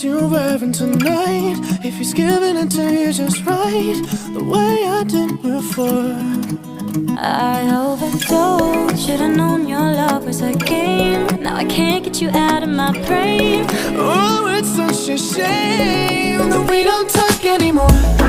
you're wearing tonight. If he's giving it to you just right, the way I did before. I overdosed, should've known your love was a game. Now I can't get you out of my brain. Oh, it's such a shame that we don't talk anymore.